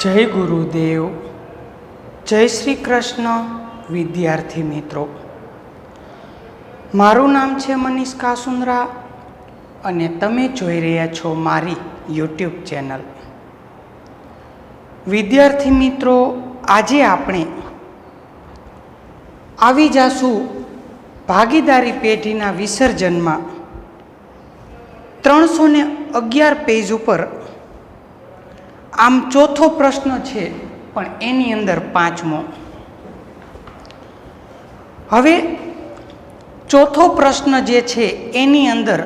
जय गुरुदेव। जय श्री कृष्ण। विद्यार्थी मित्रों, मारू नाम है मनीष कासुंद्रा अने तमे जोई रह्या छो मारी यूट्यूब चेनल। विद्यार्थी मित्रों, आजे आपणे आवी जाशु भागीदारी पेढ़ीना विसर्जन में 311 पेज पर आम चौथो प्रश्न है पण एनी अंदर पांचमो। हवे चौथो प्रश्न जे छे एनी अंदर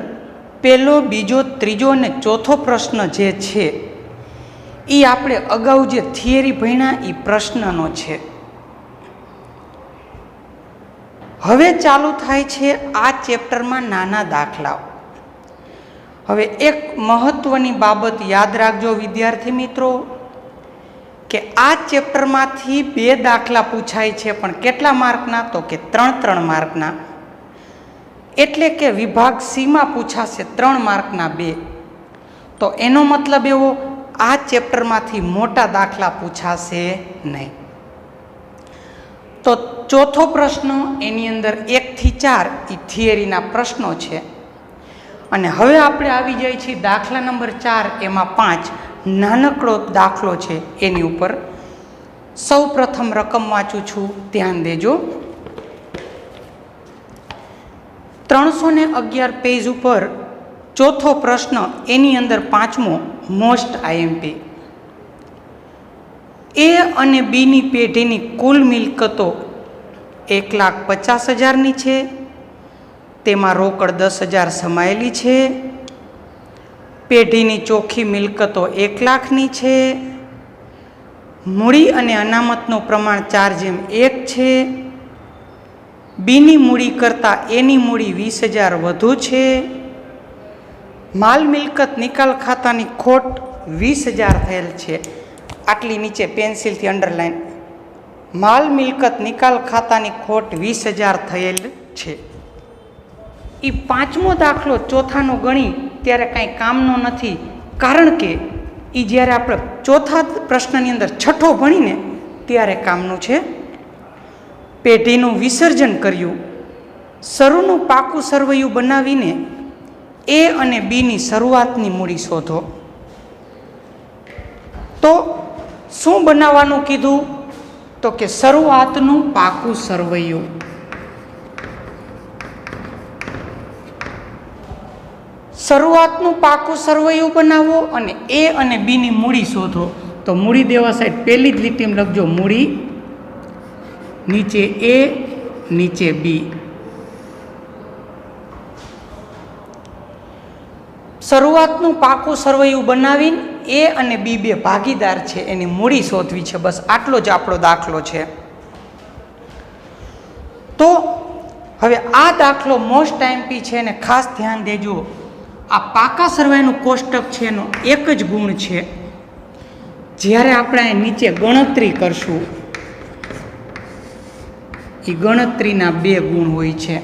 पहलो, बीजो, त्रीजो ने चौथो प्रश्न जे छे ई आपणे अगाऊ जे थियरी भण्या ई प्रश्ननो छे। हवे चालू थाय छे आ चेप्टर में नाना दाखलाओ। हवे एक महत्वनी बाबत याद राखजो विद्यार्थी मित्रों के आ चेप्टर मांथी 2 दाखला पूछाय छे, पण केटला मार्कना? तो के 3-3 मार्कना। एटले के विभाग सी में पूछाशे 3 मार्कना 2। तो एनो मतलब एवो आ चेप्टर मांथी मोटा दाखला पूछाशे नहीं। तो चौथो प्रश्न एनी अंदर 1 થી 4 ई थियरीना प्रश्नों छे। अने हवे आपणे आवी जाई छी दाखला नंबर 4 एमां 5 नानकड़ो दाखलो छे एनी उपर। सौ प्रथम रकम वाँचू छूं, ध्यान देजो। 311 पेज उपर चौथो प्रश्न एनी अंदर 5मो मोस्ट आईएमपी। ए अने बी नी पेढ़ीनी कुल मिलकतो 1,50,000 नी छे। तेमां रोकड़ 10,000 समायेली छे। पेढ़ीनी चोखी मिलकतो 1,00,000 नी छे। मूड़ी अने अनामतनो प्रमाण 4:1 छे। बीनी मूड़ी करता एनी मूड़ी 20,000 वधु छे। माल मिलकत निकाल खातानी खोट 20,000 थयेल छे। आटली नीचे पेन्सिल थी अंडरलाइन। माल मिलकत निकाल खातानी खोट 20,000 थयेल छे। ई 5मो दाखलो चौथानो गणी त्यारे कांई कामनो नथी, कारण के ई ज्यारे आपणे चौथा प्रश्ननी अंदर छठो भणीने त्यारे कामनुं छे। पेढ़ीनुं विसर्जन कर्युं। शरूनुं पाकું સરવૈયું बनावीने ए अने बी नी शरूआतनी मूड़ी शोधो। तो शुं बनाववानुं कीधुं? तो के शरूआतनुं पाकું સરવૈયું। शरूआतनुं पाकું સરવૈયું बनावो अने ए अने बी नी मूड़ी शोधो। तो मूड़ी देवा साइड पहली ज लीटीमां लखजो मूड़ी, नीचे ए, नीचे बी। शरूआतनुं पाकું સરવૈયું बनावीने ए अने बी 2 भागीदार छे एनी मूड़ी शोधवी छे। बस आटलो ज आपणो दाखलो छे। तो हवे आ दाखलो मोस्ट आईएमपी छे ने खास ध्यान देजो। आ पाका सरवाईनुं कोष्टक छे एनो एक ज गुण छे। ज्यारे आपणे नीचे गणतरी करशुं ई गणतरीना 2 गुण होय छे।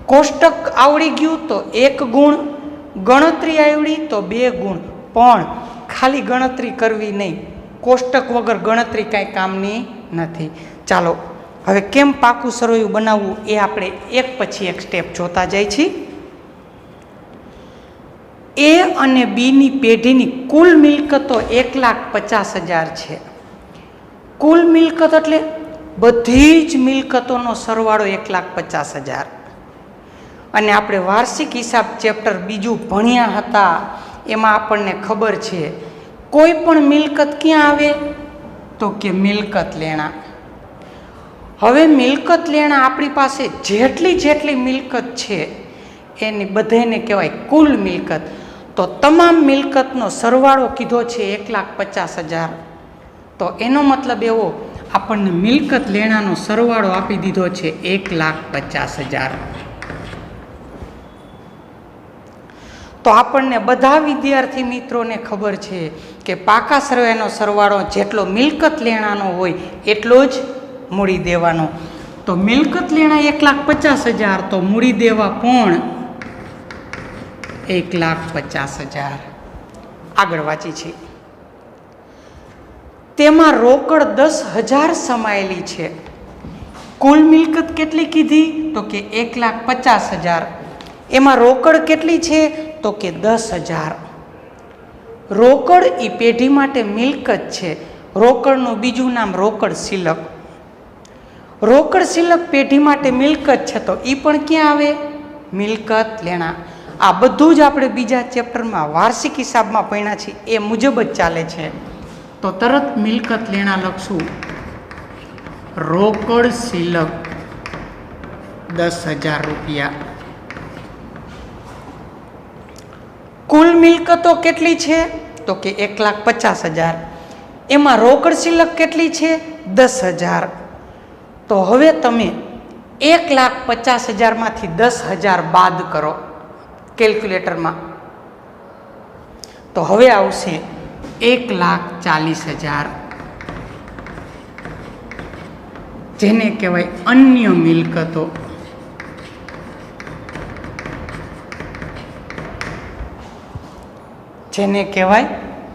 कोष्टक आवड़ी गयुं तो 1 गुण, गणतरी आवड़ी तो 2 गुण। पण खाली गणतरी करवी नहीं, कोष्टक वगर गणतरी कांई कामनी नथी। चालो हवे केम पाकું સરવૈયું बनावવું ए आपणे एक पछी एक स्टेप जोता जाई छी। ए अने बी नी पेढ़ीनी कुल मिलकतो 1,50,000 छे। कुल मिलकत एटले बधी ज मिलकतोनो सरवाळो 1,50,000। अने आपणे वार्षिक हिसाब चेप्टर बीजू भण्या हता एमां आपणने खबर छे कोई पण मिलकत क्यां आवे? तो के मिलकत लेणा। हवे मिलकत लेणा आपणी पासे जेटली जेटली मिलकत छे एनी बधाने कहेवाय कुल मिलकत। तो तमाम मिलकतनो सरवाळो कीधो छे 1,50,000। तो एनो मतलब एवो आपणने मिलकत लेणानो सरवाळो आपी दीधो छे 1,50,000। तो आपणने बधा विद्यार्थी मित्रों ने खबर छे के पाका सरवाईनो सरवाळो जेटलो मिलकत लेणानो होय एटलो ज मूड़ी देवानो। तो मिलकत लेना 1,50,000 तो मूड़ी देवा पण 1,50,000। आगळ वांची छे। તેમાં રોકડ 10,000 સમાયેલી છે. કુલ મિલકત કેટલી કીધી? તો કે 1,50,000. એમાં રોકડ કેટલી છે? તો કે 10,000. રોકડ એ પેઢી માટે મિલકત છે. રોકડનું બીજું નામ રોકડ શિલક. રોકડ શિલક પેઢી માટે મિલકત છે તો એ પણ ક્યાં આવે? મિલકત લેણા. આ બધું જ આપણે બીજા ચેપ્ટરમાં વાર્ષિક હિસાબમાં ભણ્યા છીએ એ મુજબ જ ચાલે છે. તો તરત મિલકત લેણા લખશું. રોકડ શિલક 10,000 રૂપિયા. કુલ મિલકતો કેટલી છે? તો કે 1,50,000. એમાં રોકડ શિલક કેટલી છે? 10,000. તો હવે તમે 1,50,000 માંથી 10,000 બાદ કરો કેલ્ક્યુલેટરમાં. તો હવે આવશે 1,40,000, જેને કહેવાય અન્ય મિલકતો. જેને કહેવાય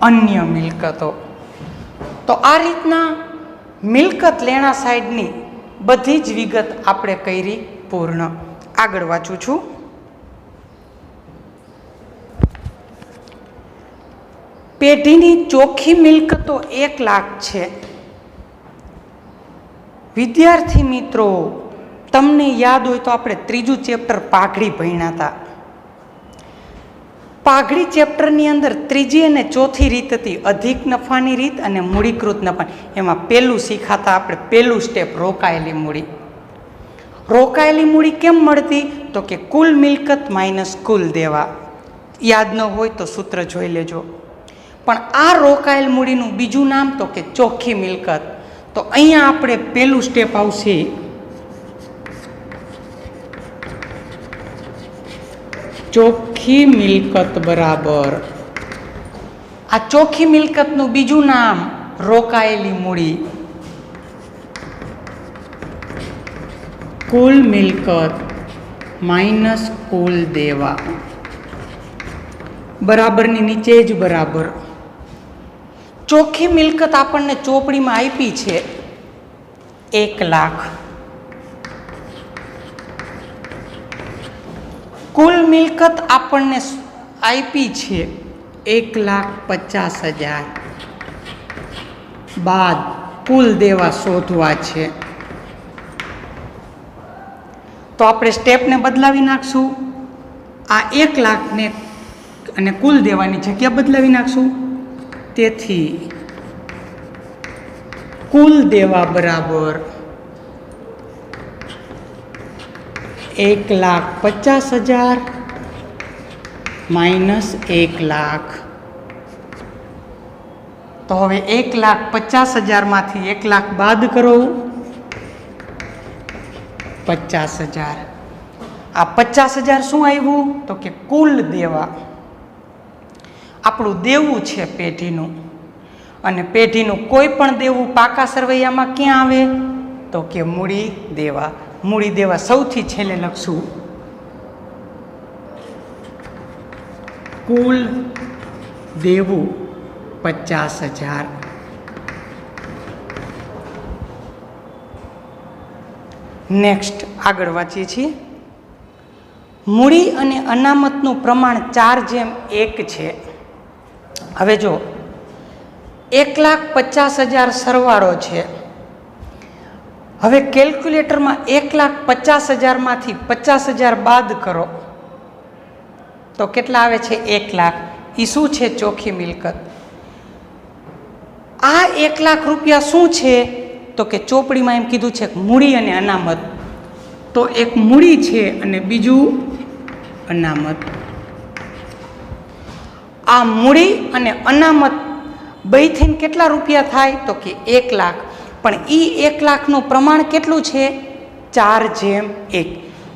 અન્ય મિલકતો. તો આ રીતના મિલકત લેણા સાઈડની બધી જ વિગત આપણે કરી પૂર્ણ. આગળ વાંચું છું. પેઢીની ચોખ્ખી મિલકતો 1,00,000 છે. વિદ્યાર્થી મિત્રો, તમને યાદ હોય તો આપણે ત્રીજું ચેપ્ટર પાઘડી ભણ્યા હતા. પાઘડી ચેપ્ટરની અંદર ત્રીજી અને ચોથી રીત હતી, અધિક નફાની રીત અને મૂડીકૃત નફા. એમાં પહેલું શીખાતા આપણે પહેલું સ્ટેપ રોકાયેલી મૂડી. રોકાયેલી મૂડી કેમ મળતી? તો કે કુલ મિલકત માઇનસ કુલ દેવા. યાદ ન હોય તો સૂત્ર જોઈ લેજો. પણ આ રોકાયેલ મૂડીનું બીજું નામ તો કે ચોખ્ખી મિલકત. તો અહીંયા આપણે પહેલું સ્ટેપ આવશે ચોખ્ખી મિલકત બરાબર. આ ચોખ્ખી મિલકતનું બીજું નામ રોકાયેલી મૂડી. કુલ મિલકત માઇનસ કુલ દેવા બરાબરની નીચે જ બરાબર. ચોખ્ખી મિલકત આપણને ચોપડીમાં આપી છે 1,00,000. કુલ મિલકત આપણને આપી છે 1,50,000. બાદ કુલ દેવા શોધવા છે. તો આપણે સ્ટેપને બદલાવી નાખશું. આ 1,00,000ને અને કુલ દેવાની જગ્યા બદલાવી નાખશું. તેથી કુલ દેવા બરાબર 1,50,000 માઇનસ 1,00,000. તો હવે 1,50,000 માંથી 1,00,000 બાદ કરો. 50,000. આ 50,000 શું આવ્યું? તો કે કુલ દેવા. આપણું દેવું છે પેઢીનું, અને પેઢીનું કોઈ પણ દેવું પાકા સરવૈયામાં ક્યાં આવે? તો કે મૂડી દેવા. મૂડી દેવા સૌથી છેલ્લે લખશું. કુલ દેવું 50,000. નેક્સ્ટ આગળ વાંચીએ છીએ. મૂડી અને અનામતનું પ્રમાણ 4:1 છે. હવે જો 1,50,000 સરવાળો છે. હવે કેલ્ક્યુલેટરમાં 1,50,000 માંથી 50,000 બાદ કરો તો કેટલા આવે છે? 1,00,000. એ શું છે? ચોખ્ખી મિલકત. આ 1,00,000 રૂપિયા શું છે? તો કે ચોપડીમાં એમ કીધું છે મૂડી અને અનામત. તો એક મૂડી છે અને બીજું અનામત. આ મૂડી અને અનામત બે થઈને કેટલા રૂપિયા થાય? તો કે 1,00,000. પણ એ 1,00,000નું પ્રમાણ કેટલું છે? 4:1.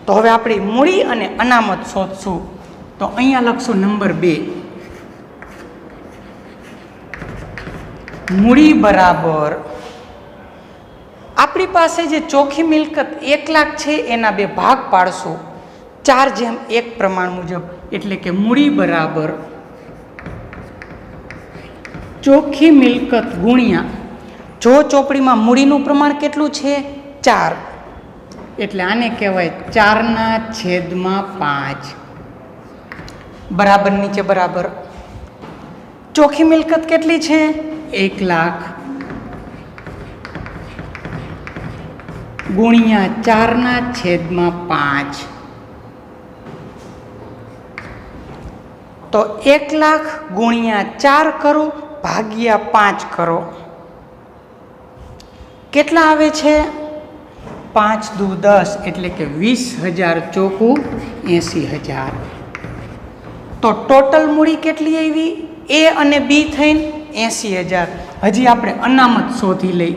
તો હવે આપણે મૂડી અને અનામત શોધશું. તો અહીંયા લખશું નંબર 2. મૂડી બરાબર આપણી પાસે જે ચોખ્ખી મિલકત 1,00,000 છે એના 2 ભાગ પાડશું 4:1 પ્રમાણ મુજબ. એટલે કે મૂડી બરાબર ચોખ્ખી મિલકત ગુણ્યા જો ચોપડીમાં મૂડીનું પ્રમાણ કેટલું છે 4, એટલે આને કહેવાય 4/5 બરાબર નીચે બરાબર. ચોખ્ખી મિલકત કેટલી છે 1 લાખ ગુણ્યા 4/5. તો 1 લાખ ગુણ્યા 4 કરો ભાગ્યા 5 કરો, કેટલા આવે છે 5 દુ 10, એટલે કે 20,000 ચોખ્ખું 80,000. તો ટોટલ મૂડી કેટલી આવી એ અને બી થઈને 80,000. હજી આપણે અનામત શોધી લઈ.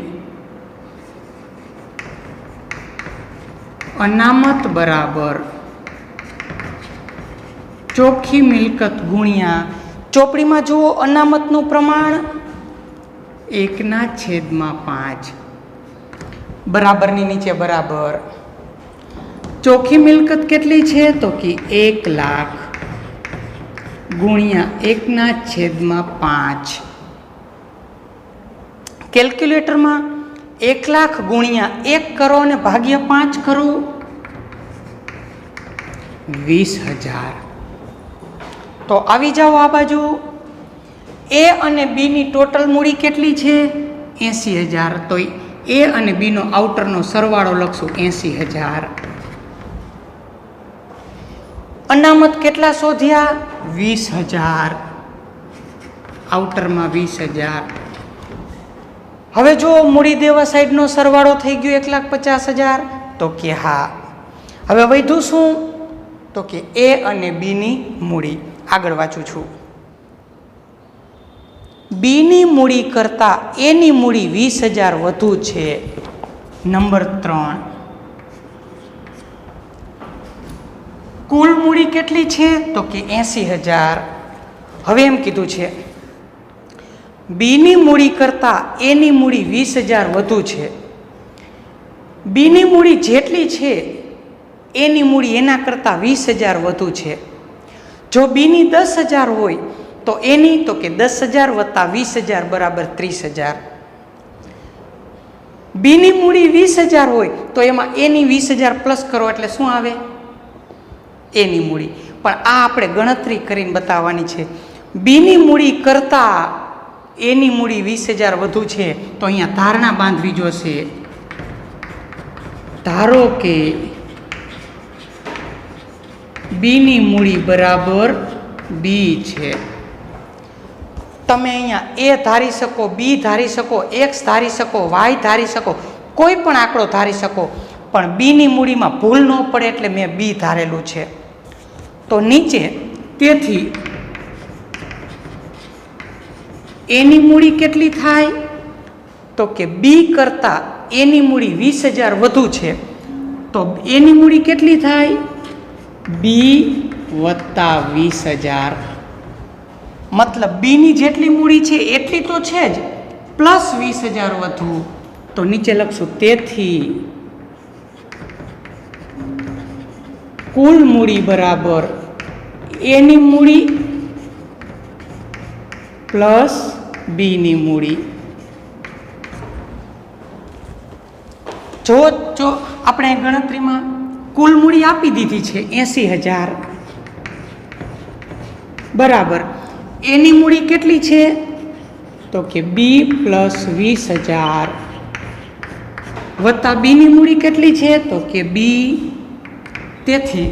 અનામત બરાબર ચોખ્ખી મિલકત ગુણ્યા, ચોપડીમાં જુઓ અનામતનું પ્રમાણ 1/5 બરાબરની નીચે બરાબર. ચોખ્ખી મિલકત કેટલી છે તો કે 1 લાખ ગુણ્યા 1/5. કેલ્ક્યુલેટરમાં 1 લાખ ગુણ્યા 1 કરો અને ભાગ્યા 5 કરો 20,000. તો આવી જાઓ આ બાજુ. એ અને બીની ટોટલ મૂડી કેટલી છે 80,000. તો એ અને બીનો આઉટરનો સરવાળો લખશું 80,000. અનામત કેટલા શોધ્યા 20,000, આઉટરમાં 20,000. હવે જો મૂડી દેવા સાઈડનો સરવાળો થઈ ગયો 1,50,000, તો કે હા. હવે વધ્યું શું તો કે એ અને બીની મૂડી. આગળ વાંચું છું. બીની મૂડી કરતાં એની મૂડી 20,000 વધુ છે. નંબર 3. કુલ મૂડી કેટલી છે તો કે 80,000. હવે એમ કીધું છે બીની મૂડી કરતાં એની મૂડી 20,000 વધુ છે. બીની મૂડી જેટલી છે એની મૂડી એના કરતાં 20,000 વધુ છે. જો બીની 10,000 હોય તો એની તો કે 10,000 વત્તા 20,000 બરાબર 30,000. બીની મૂડી 20,000 હોય તો એમાં એની 20,000 પ્લસ કરો એટલે શું આવે એની મૂડી. પણ આ આપણે ગણતરી કરીને બતાવવાની છે. બીની મૂડી કરતાં એની મૂડી 20,000 વધુ છે તો અહીંયા ધારણા બાંધવી જોશે. ધારો કે બીની મૂડી બરાબર બી છે. તમે અહીંયા એ ધારી શકો, બી ધારી શકો, એક્સ ધારી શકો, વાય ધારી શકો, કોઈ પણ આંકડો ધારી શકો, પણ બીની મૂડીમાં ભૂલ ન પડે એટલે મેં બી ધારેલું છે. તો નીચે તેથી એની મૂડી કેટલી થાય તો કે બી કરતાં એની મૂડી 20,000 વધુ છે. તો એની મૂડી કેટલી થાય બી વત્તા 20,000. મતલબ બીની જેટલી મૂડી છે એટલી તો છે જ, પ્લસ 20,000 વધુ. તો નીચે લખશું તેથી કુલ મૂડી બરાબર એની મૂડી પ્લસ બીની મૂડી. જો આપણે ગણતરીમાં કુલ મૂડી આપી દીધી છે 80,000 બરાબર એની મૂડી કેટલી છે તો કે બી પ્લસ 20,000 વત્તા બીની મૂડી કેટલી છે તો કે બી. તેથી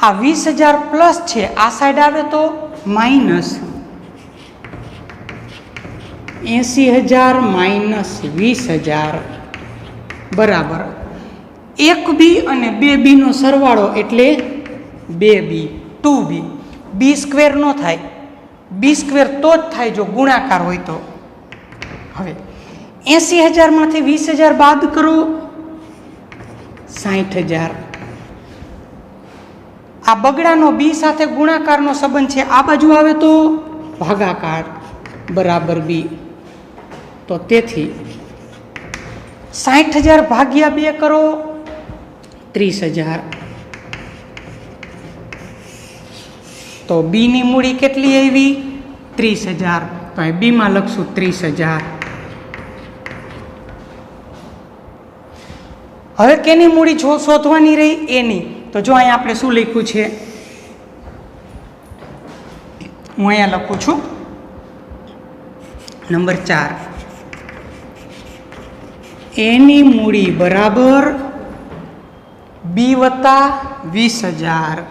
આ 20,000 પ્લસ છે, આ સાઈડ આવે તો માઇનસ 80,000 માઇનસ 20,000 બરાબર 1 બી અને 2 બીનો સરવાળો એટલે 2 બી 2 બી. બી સ્ક્વેર ન થાય, બી સ્ક્વેર તો જ થાય જો ગુણાકાર હોય તો. હવે 80,000 માંથી 20,000 બાદ કરો 60,000. આ બગડાનો બી સાથે ગુણાકારનો સંબંધ છે, આ બાજુ આવે તો ભાગાકાર બરાબર બી. તો તેથી 60,000 ભાગ્યા 2 કરો 30,000. તો બીની મૂડી કેટલી આવી 30,000. તો અહીં બીમાં લખશું 30,000. હવે કેની મૂડી શોધવાની રહી? એની. તો જો અહીંયા આપણે શું લખ્યું છે, હું અહીંયા લખું છું નંબર 4, એની મૂડી બરાબર બી વત્તા 20,000,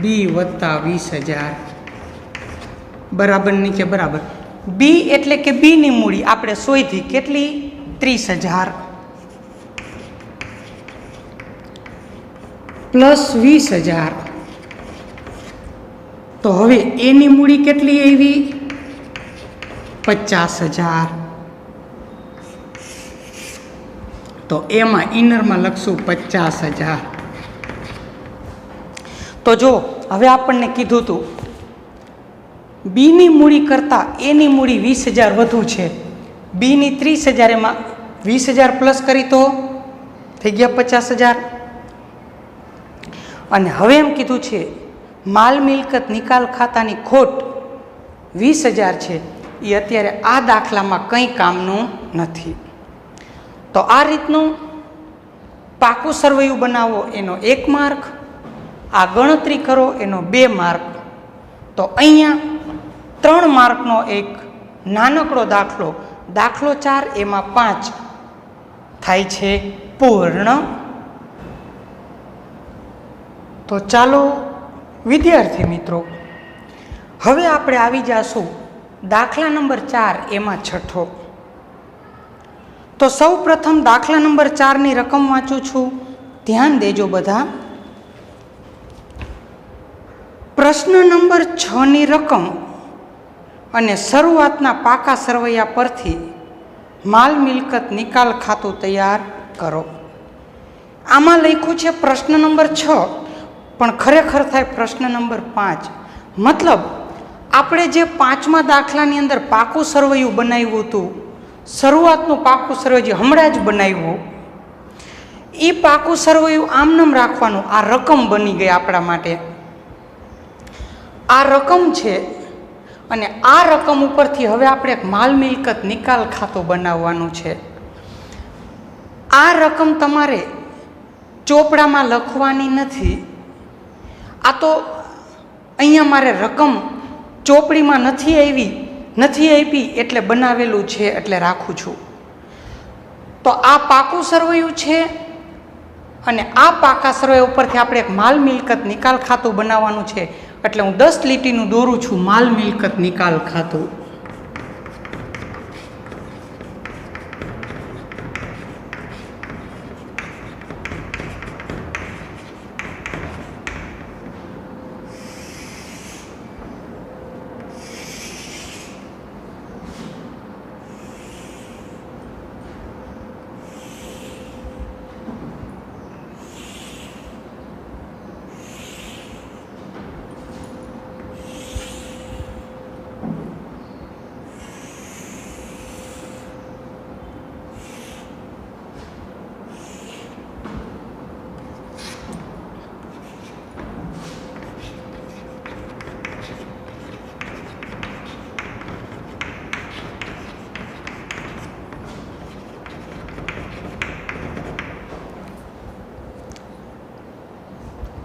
બી વત્તા 20,000 બરાબર નીચે બરાબર. બી એટલે કે બીની મૂડી આપણે શોધી કેટલી? 30,000 પ્લસ 20,000. તો હવે એની મૂડી કેટલી આવી? 50,000. તો એમાં ઇનરમાં લખશું 50,000. તો જો હવે આપણને કીધું હતું બીની મૂડી કરતાં એની મૂડી 20,000 વધુ છે. બીની 30,000, એમાં 20,000 પ્લસ કરી તો થઈ ગયા 50,000. અને હવે એમ કીધું છે માલ મિલકત નિકાલ ખાતાની ખોટ 20,000 છે. એ અત્યારે આ દાખલામાં કંઈ કામનું નથી. તો આ રીતનું પાકું સરવૈયું બનાવો એનો 1 માર્ક, આ ગણતરી કરો એનો 2 માર્ક. તો અહીંયા 3 માર્કનો એક નાનકડો દાખલો, દાખલો 4 એમાં 5 થાય છે પૂર્ણ. તો ચાલો વિદ્યાર્થી મિત્રો, હવે આપણે આવી જાશું દાખલા નંબર 4 એમાં છઠ્ઠો. તો સૌ પ્રથમ દાખલા નંબર 4ની રકમ વાંચું છું, ધ્યાન દેજો બધા. પ્રશ્ન નંબર 6ની રકમ અને શરૂઆતના પાકા સરવૈયા પરથી માલ મિલકત નિકાલ ખાતું તૈયાર કરો. આમાં લખ્યું છે પ્રશ્ન નંબર 6, પણ ખરેખર થાય પ્રશ્ન નંબર 5. મતલબ આપણે જે 5મા દાખલાની અંદર પાકું સરવૈયું બનાવ્યું હતું, શરૂઆતનું પાકું સરવૈયું હમણાં જ બનાવ્યું, એ પાકું સરવૈયું આમનામ રાખવાનું. આ રકમ બની ગઈ આપણા માટે, આ રકમ છે. અને આ રકમ ઉપરથી હવે આપણે એક માલ મિલકત નિકાલ ખાતું બનાવવાનું છે. આ રકમ તમારે ચોપડામાં લખવાની નથી. આ તો અહીંયા મારે રકમ ચોપડીમાં નથી આપી એટલે બનાવેલું છે એટલે રાખું છું. તો આ પાકું સરવૈયું છે અને આ પાકા સરવૈયા ઉપરથી આપણે એક માલ મિલકત નિકાલ ખાતું બનાવવાનું છે. એટલે હું 10 લીટીનું દોરું છું માલ મિલકત નિકાલ ખાતું.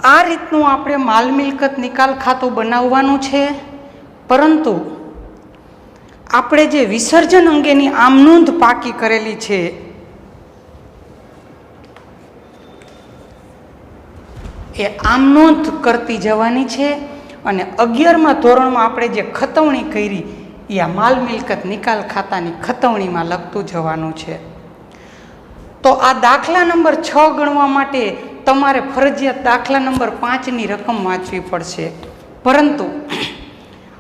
આ રીતનું આપણે માલ મિલકત નિકાલ ખાતું બનાવવાનું છે. પરંતુ આપણે જે વિસર્જન અંગેની આમ નોંધ પાકી કરેલી છે એ આમ નોંધ કરતી જવાની છે. અને 11મા ધોરણમાં આપણે જે ખતવણી કરી એ આ માલ મિલકત નિકાલ ખાતાની ખતવણીમાં લખતું જવાનું છે. તો આ દાખલા નંબર 6 ગણવા માટે તમારે ફરજિયાત દાખલા નંબર 5ની રકમ વાંચવી પડશે. પરંતુ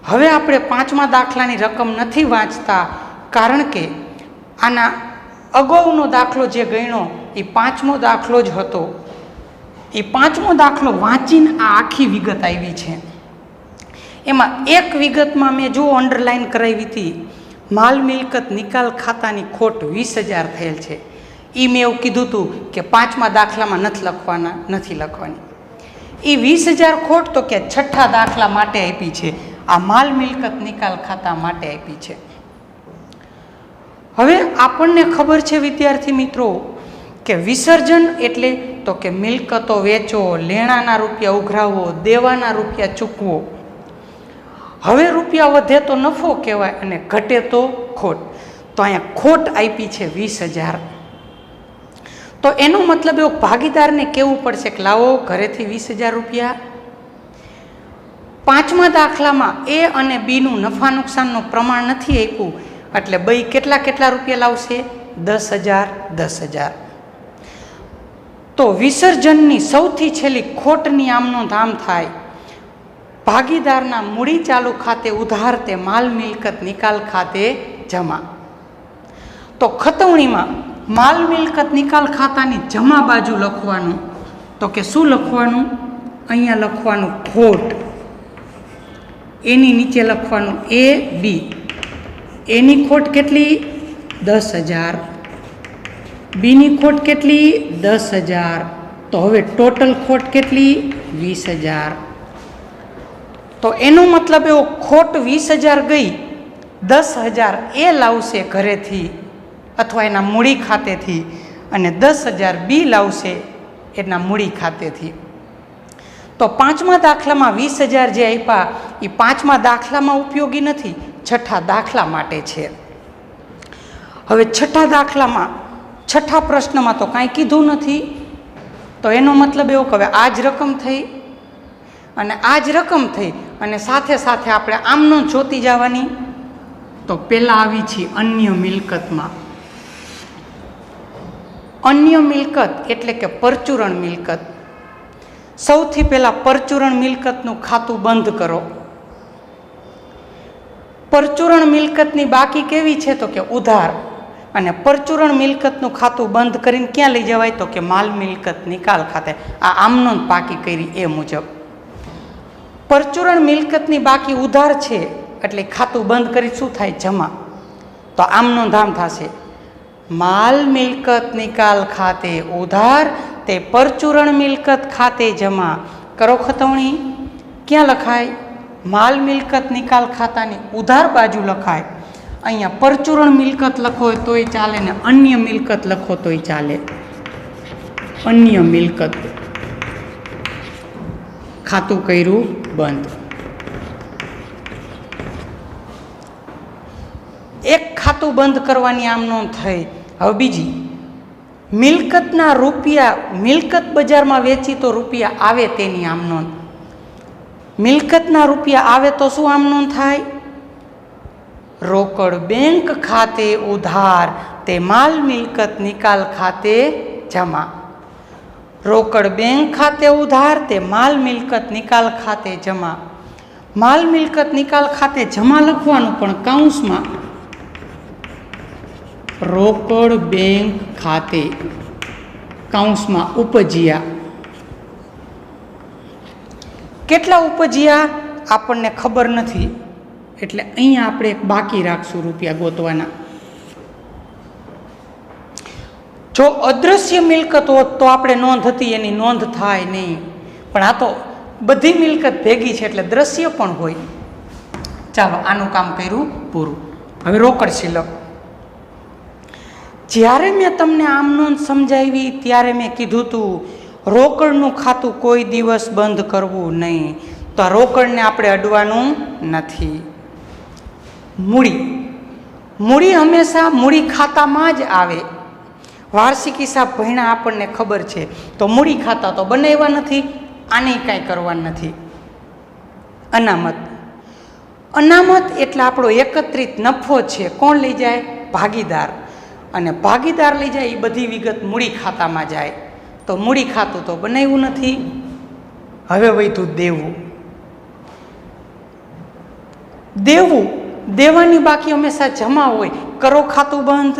હવે આપણે 5મા દાખલાની રકમ નથી વાંચતા, કારણ કે આના અગાઉનો દાખલો જે ગણ્યો એ 5મો દાખલો જ હતો. એ 5મો દાખલો વાંચીને આ આખી વિગત આવી છે. એમાં એક વિગતમાં મેં જો અંડરલાઈન કરાવી હતી, માલ મિલકત નિકાલ ખાતાની ખોટ 20,000 થયેલ છે. એ મેં એવું કીધું હતું કે 5મા દાખલામાં નથી લખવાની. એ 20,000 ખોટ તો કે છઠ્ઠા દાખલા માટે આપી છે, આ માલ મિલકત નિકાલ ખાતા માટે આપી છે. હવે આપણને ખબર છે વિદ્યાર્થી મિત્રો કે વિસર્જન એટલે તો કે મિલકતો વેચો, લેણાના રૂપિયા ઉઘરાવો, દેવાના રૂપિયા ચૂકવો. હવે રૂપિયા વધે તો નફો કહેવાય અને ઘટે તો ખોટ. તો અહીંયા ખોટ આપી છે 20,000. તો એનો મતલબ એવો ભાગીદારને કહેવું પડશે કે લાવો ઘરેથી 20,000 રૂપિયા. પાંચમા દાખલામાં એ અને બીનું નફા નુકસાનનું પ્રમાણ નથી આપ્યું, એટલે બે કેટલા રૂપિયા લાવશે? 10,000 10,000. તો વિસર્જનની સૌથી છેલ્લી ખોટની આમનો ધામ થાય. ભાગીદારના મૂડી ચાલુ ખાતે ઉધાર તે માલ મિલકત નિકાલ ખાતે જમા. તો ખતવણીમાં માલ મિલકત નિકાલ ખાતાની જમા બાજુ લખવાનું. તો કે શું લખવાનું? અહીંયા લખવાનું ખોટ, એની નીચે લખવાનું એ બી. એની ખોટ કેટલી? 10,000. બીની ખોટ કેટલી? 10,000. તો હવે ટોટલ ખોટ કેટલી? 20,000. તો એનો મતલબ એવો ખોટ 20,000 ગઈ, 10,000 એ લાવશે ઘરેથી અથવા એના મૂડી ખાતેથી, અને 10,000 બી લાવશે એના મૂડી ખાતેથી. તો પાંચમા દાખલામાં 20,000 જે આપ્યા એ પાંચમા દાખલામાં ઉપયોગી નથી, છઠ્ઠા દાખલા માટે છે. હવે છઠ્ઠા પ્રશ્નમાં તો કાંઈ કીધું નથી. તો એનો મતલબ એવો કે હવે આ જ રકમ થઈ અને આ જ રકમ થઈ અને સાથે સાથે આપણે આમનો જોતી જવાની. તો પહેલાં આવી છીએ અન્ય મિલકતમાં. અન્ય મિલકત એટલે કે પરચુરણ મિલકત. સૌથી પહેલાં પરચુરણ મિલકતનું ખાતું બંધ કરો. પરચુરણ મિલકતની બાકી કેવી છે? તો કે ઉધાર. અને પરચુરણ મિલકતનું ખાતું બંધ કરીને ક્યાં લઈ જવાય? તો કે માલ મિલકત નિકાલ ખાતે. આ આમનો પાકી કરી એ મુજબ. પરચુરણ મિલકતની બાકી ઉધાર છે એટલે ખાતું બંધ કરી શું થાય? જમા. તો આમનો ધામ થશે માલ મિલકત નિકાલ ખાતે ઉધાર તે પરચુરણ મિલકત ખાતે જમા. કરો ખતવણી. ક્યાં લખાય? માલ મિલકત નિકાલ ખાતાની ઉધાર બાજુ લખાય. અહીંયા પરચુરણ મિલકત લખો તોય ચાલે ને અન્ય મિલકત લખો તોય ચાલે. અન્ય મિલકત ખાતું કર્યું બંધ. એક ખાતું બંધ કરવાની આમનો થઈ. હવે બીજી, મિલકતના રૂપિયા મિલકત બજારમાં વેચી તો રૂપિયા આવે તેની આમનો. મિલકતના રૂપિયા આવે તો શું આમનો થાય? રોકડ બેંક ખાતે ઉધાર તે માલ મિલકત નિકાલ ખાતે જમા. રોકડ બેંક ખાતે ઉધાર તે માલ મિલકત નિકાલ ખાતે જમા. માલ મિલકત નિકાલ ખાતે જમા લખવાનું પણ કૌંસમાં. રોકડ બેંક ખાતે કૌંસમાં ઉપજ્યા. કેટલા ઉપજ્યા આપણને ખબર નથી, એટલે અહીંયા આપણે એક બાકી રાખશું રૂપિયા ગોતવાના. જો અદ્રશ્ય મિલકત હોત તો આપણે નોંધ હતી, એની નોંધ થાય નહીં. પણ આ તો બધી મિલકત ભેગી છે એટલે દ્રશ્ય પણ હોય. ચાલો આનું કામ કર્યું પૂરું. હવે રોકડ શિલક. જ્યારે મેં તમને આમ નોંધ સમજાવી ત્યારે મેં કીધું હતું રોકડનું ખાતું કોઈ દિવસ બંધ કરવું નહીં. તો આ રોકડને આપણે અડવાનું નથી. મૂડી હંમેશા મૂડી ખાતામાં જ આવે. વાર્ષિક હિસાબ ભણ્યા આપણને ખબર છે. તો મૂડી ખાતા તો બનાવ્યા નથી, આને કાંઈ કરવાનું નથી. અનામત એટલે આપણો એકત્રિત નફો છે. કોણ લઈ જાય? ભાગીદાર. અને ભાગીદાર લઈ જાય એ બધી વિગત મૂડી ખાતામાં જાય. તો મૂડી ખાતું તો બનાવ્યું નથી. હવે વધ્યું દેવાની બાકી હંમેશા જમા હોય. કરો ખાતું બંધ.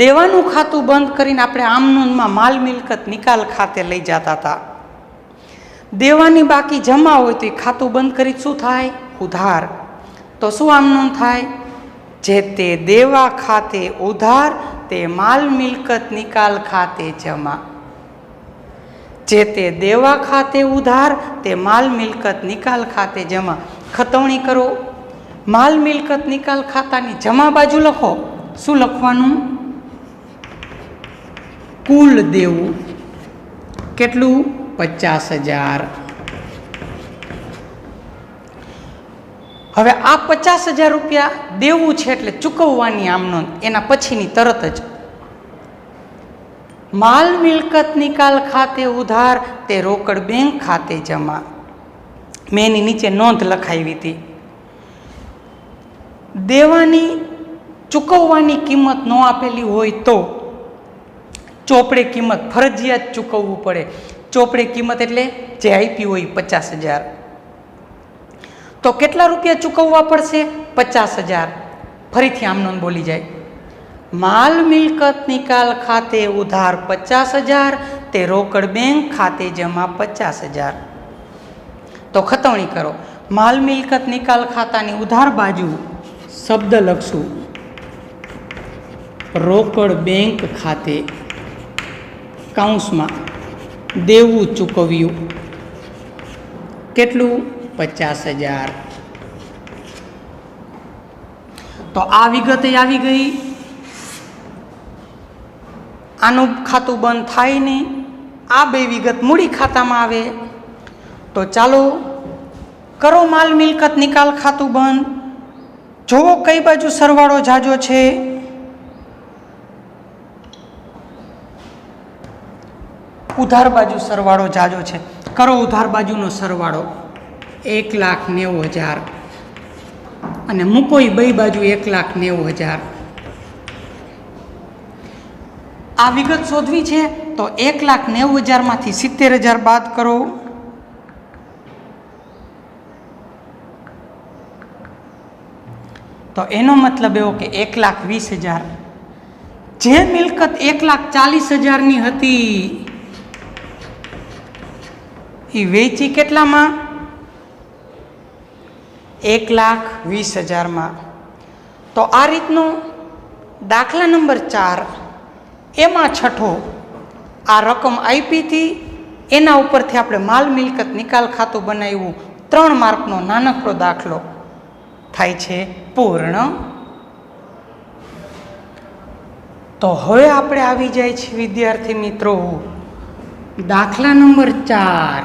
દેવાનું ખાતું બંધ કરીને આપણે આમનોંધમાં માલ મિલકત નિકાલ ખાતે લઈ જતા હતા. દેવાની બાકી જમા હોય તો એ ખાતું બંધ કરી શું થાય? ઉધાર. તો શું આમનોંધ થાય? જે તે દેવા ખાતે ઉધાર તે માલ મિલકત નિકાલ ખાતે જમા. જે તે દેવા ખાતે ઉધાર તે માલ મિલકત નિકાલ ખાતે જમા. ખતવણી કરો. માલ મિલકત નિકાલ ખાતાની જમા બાજુ લખો. શું લખવાનું? કુલ દેવું કેટલું? 50,000. હવે આ 50,000 રૂપિયા દેવું છે એટલે ચૂકવવાની આમ નોંધ. એના પછીની તરત જ માલ મિલકત નિકાલ ખાતે ઉધાર તે રોકડ બેંક ખાતે જમા. મેં એની નીચે નોંધ લખાવી હતી. દેવાની ચૂકવવાની કિંમત ન આપેલી હોય તો ચોપડે કિંમત ફરજિયાત ચૂકવવું પડે. ચોપડે કિંમત એટલે જે આપી હોય 50,000. તો કેટલા રૂપિયા ચૂકવવા પડશે? 50,000. ફરીથી આમ નોંધ બોલી જાય. માલ મિલકત નિકાલ ખાતે ઉધાર 50,000 તે રોકડ બેંક ખાતે જમા 50,000. તો ખતવણી કરો. માલ મિલકત નિકાલ ખાતાની ઉધાર બાજુ શબ્દ લખશું રોકડ બેંક ખાતે, કૌંસમાં દેવું ચૂકવ્યું કેટલું? 50,000. તો આ વિગતે આવી ગઈ. આનું ખાતું બંધ થાય નહીં. આ બે વિગત મૂડી ખાતામાં આવે. તો ચાલો કરો માલ મિલકત નિકાલ ખાતું બંધ. જોવો કઈ બાજુ સરવાળો જાજો છે. ઉધાર બાજુ સરવાળો જાજો છે. કરો ઉધાર બાજુનો સરવાળો 1,90,000 અને મૂકો એ બે બાજુ 1,90,000. આ વિગત શોધવી છે તો 1,90,000 માંથી 70,000 બાદ કરો. તો એનો મતલબ એવો કે 1,20,000. જે મિલકત 1,40,000 ની હતી એ વેચી કેટલામાં? 1,20,000 માં. તો આ રીતનો દાખલા નંબર 4 એમાં છઠ્ઠો આ રકમ આપી હતી એના ઉપરથી આપણે માલ મિલકત નિકાલ ખાતું બનાવ્યું. 3 માર્કનો નાનકડો દાખલો થાય છે પૂર્ણ. તો હવે આપણે આવી જાય છે વિદ્યાર્થી મિત્રો દાખલા નંબર 4.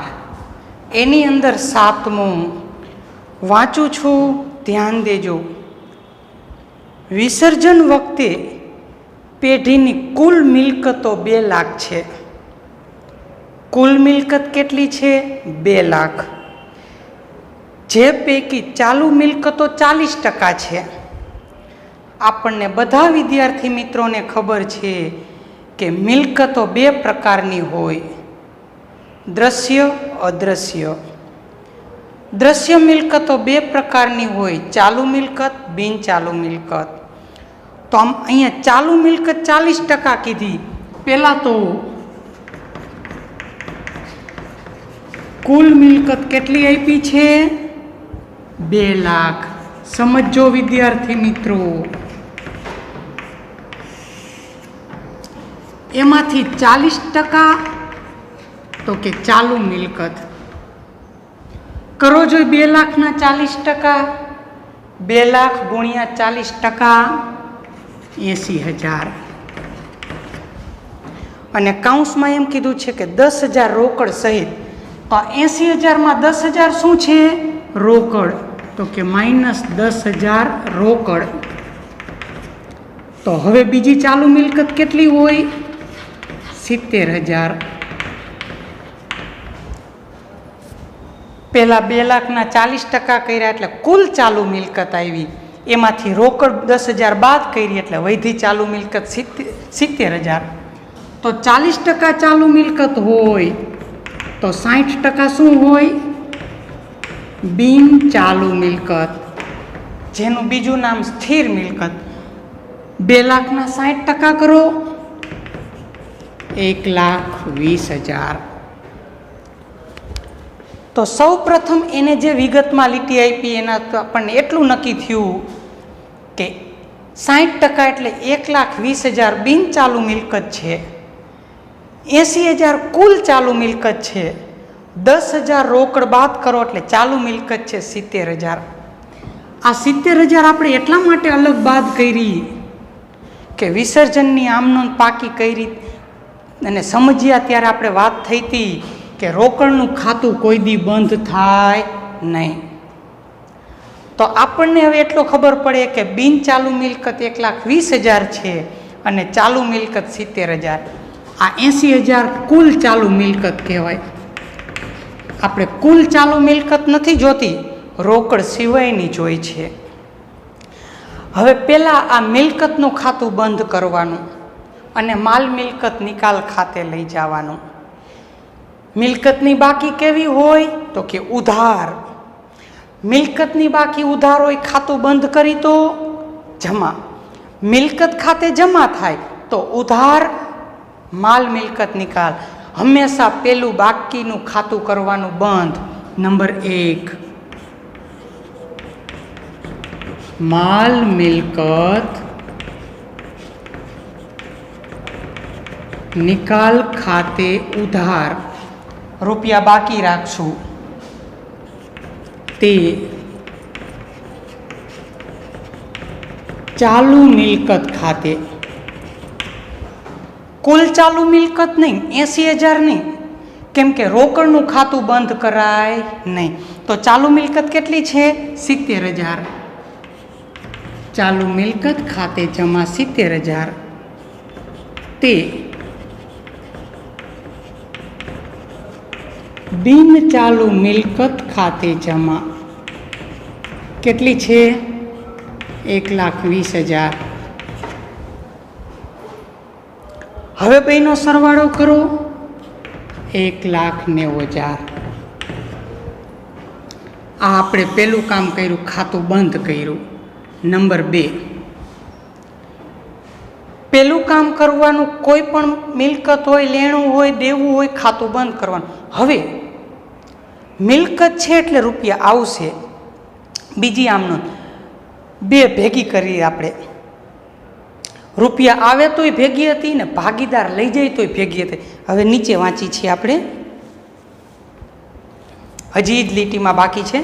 એની અંદર 7મો વાંચું છું, ધ્યાન દેજો. વિસર્જન વખતે પેઢીની કુલ મિલકતો 2 લાખ છે. કુલ મિલકત કેટલી છે? 2 લાખ. જે પૈકી ચાલુ મિલકતો 40% છે. આપણને બધા વિદ્યાર્થી મિત્રોને ખબર છે કે મિલકતો 2 પ્રકારની હોય, દ્રશ્ય અદ્રશ્ય. દ્રશ્ય મિલકતો 2 પ્રકારની હોય, ચાલુ મિલકત, બિન ચાલુ મિલકત. તો આમ અહીંયા ચાલુ મિલકત 40% કીધી. પહેલાં તો કુલ મિલકત કેટલી આપી છે? 2 લાખ. સમજો વિદ્યાર્થી મિત્રો. એમાંથી 40% તો કે ચાલુ મિલકત. કરો જો 2 લાખના 40%. 2 લાખ ગુણ્યા 40% 80,000. અને કૌંસમાં એમ કીધું છે કે 10,000 રોકડ સહિત. તો 80,000 માં 10,000 શું છે? રોકડ. તો કે -10,000 રોકડ. તો હવે બીજી ચાલુ મિલકત કેટલી હોય? 70,000. પહેલા 2 લાખના 40% કર્યા એટલે કુલ ચાલુ મિલકત આવી. એમાંથી રોકડ 10,000 બાદ કરી એટલે વૈધી ચાલુ મિલકત 70,000. તો 40% ચાલુ મિલકત હોય તો 60% શું હોય? બિન ચાલુ મિલકત, જેનું બીજું નામ સ્થિર મિલકત. 2 લાખના 60% કરો 1,20,000. તો સૌ પ્રથમ એને જે વિગતમાં લીટી આપી એના તો આપણને એટલું નક્કી થયું કે 60% એટલે 1,20,000 બિન ચાલુ મિલકત છે. 80,000 કુલ ચાલુ મિલકત છે. 10,000 રોકડ બાદ કરો એટલે ચાલુ મિલકત છે 70,000. આ 70,000 આપણે એટલા માટે અલગ બાદ કરી કે વિસર્જનની આમ નોંધ પાકી કરી અને સમજ્યા ત્યારે આપણે વાત થઈ હતી કે રોકડનું ખાતું કોઈ દી બંધ થાય નહીં. તો આપણને હવે એટલો ખબર પડે કે બિન ચાલુ મિલકત 1,20,000 છે અને ચાલુ મિલકત 70,000. આ 80,000 કુલ ચાલુ મિલકત કહેવાય. આપણે કુલ ચાલુ મિલકત નથી જોતી, રોકડ સિવાયની જોઈ છે. હવે પહેલાં આ મિલકતનું ખાતું બંધ કરવાનું અને માલ મિલકત નિકાલ ખાતે લઈ જવાનું. મિલકતની બાકી કેવી હોય તો કે ઉધાર. મિલકતની બાકી ઉધાર હોય, ખાતું બંધ કરી તો જમા. મિલકત ખાતે જમા થાય તો ઉધાર, માલ મિલકત નિકાલ. હંમેશા પેલું બાકીનું ખાતું કરવાનું બંધ. નંબર 1, માલ મિલકત નિકાલ ખાતે ઉધાર રૂપિયા બાકી રાખશું તે ચાલુ મિલકત ખાતે. કુલ ચાલુ મિલકત નહીં, 80,000 નહીં, કેમ કે રોકડનું ખાતું બંધ કરાય નહીં. તો ચાલુ મિલકત કેટલી છે? 70,000. ચાલુ મિલકત ખાતે જમા 70,000 તે બિન ચાલુ મિલકત ખાતે જમા કેટલી છે? 1,20,000. હવે બેનો સરવાળો કરો, 1,90,000. આ આપણે પહેલું કામ કર્યું, ખાતું બંધ કર્યું. નંબર 2, પહેલું કામ કરવાનું, કોઈ પણ મિલકત હોય, લેણું હોય, દેવું હોય, ખાતું બંધ કરવાનું. હવે મિલકત છે એટલે રૂપિયા આવશે. બીજી આમનો 2 ભેગી કરી આપણે. રૂપિયા આવે તોય ભેગી હતી ને ભાગીદાર લઈ જાય તોય ભેગી હતી. હવે નીચે વાંચી છીએ આપણે, હજી જ લીટીમાં બાકી છે.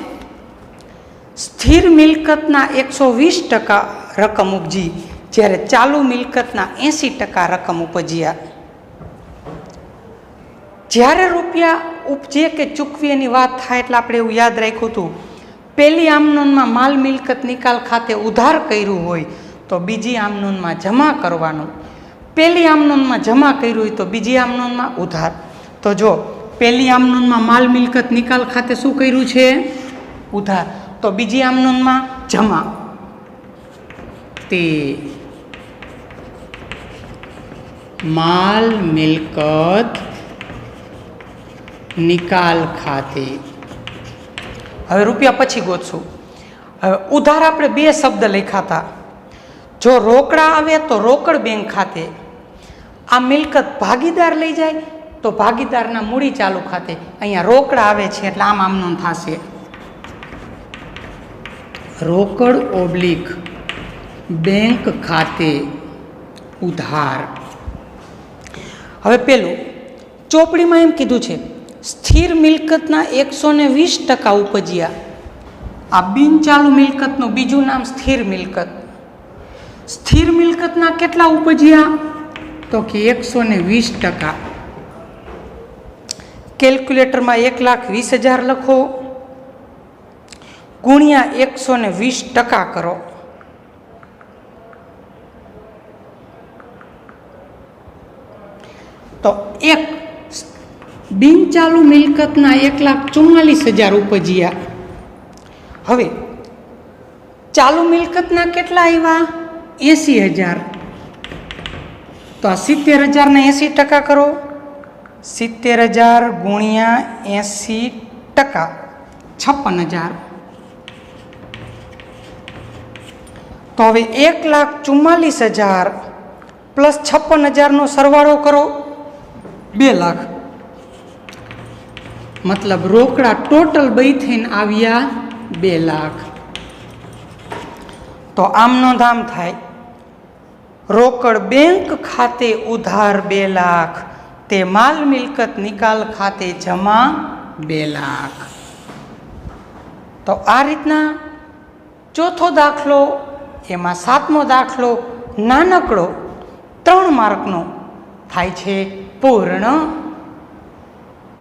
સ્થિર મિલકતના 120% રકમ ઉપજી, જ્યારે ચાલુ મિલકતના 80% રકમ ઉપજ્યા. જ્યારે રૂપિયા ઉપજે કે ચૂકવી એની વાત થાય એટલે આપણે એવું યાદ રાખ્યું હતું, પહેલી આમનોંધમાં માલ મિલકત નિકાલ ખાતે ઉધાર કર્યું હોય તો બીજી આમનોંધમાં જમા કરવાનું. પહેલી આમનોંધમાં જમા કર્યું હોય તો બીજી આમનોંધમાં ઉધાર. તો જો પહેલી આમનોંધમાં માલ મિલકત નિકાલ ખાતે શું કર્યું છે? ઉધાર. તો બીજી આમનોંધમાં જમા તે માલ મિલકત નિકાલ ખાતે. હવે રૂપિયા પછી ગોતશું. હવે ઉધાર આપણે 2 શબ્દ લખ્યા હતા. જો રોકડા આવે તો રોકડ બેંક ખાતે. આ મિલકત ભાગીદાર લઈ જાય તો ભાગીદારના મૂડી ચાલુ ખાતે. અહીંયા રોકડા આવે છે એટલે આમ નોંધ થશે, રોકડ ઓબ્લિક બેંક ખાતે ઉધાર. હવે પેલું ચોપડીમાં એમ કીધું છે, સ્થિર મિલકતના 120% ઉપજ્યા. આ બિન ચાલુ મિલકતનું બીજું નામ સ્થિર મિલકત. સ્થિર મિલકતના કેટલા ઉપજ્યા? તો કે 120%. કેલ્ક્યુલેટરમાં 1,20,000 લખો, ગુણ્યા 120% કરો. તો એક બિન ચાલુ મિલકતના 1,44,000 ઉપજ્યા. હવે ચાલુ મિલકતના કેટલા આવ્યા? 80,000. તો આ 70,000 ને 80% કરો. 70,000 ગુણ્યા 80%, 56,000. તો હવે 1,44,000 પ્લસ 56,000નો સરવાળો કરો, 2 લાખ. મતલબ રોકડા ટોટલ બઈ થઈને આવ્યા 2 લાખ. તો આમનો ધામ થાય, રોકડ બેંક ખાતે ઉધાર 2 લાખ, તે માલ મિલકત નિકાલ ખાતે જમા 2 લાખ. તો આ રીતના ચોથો દાખલો, એમાં 7મો દાખલો નાનકડો 3 માર્કનો થાય છે. પૂર્ણ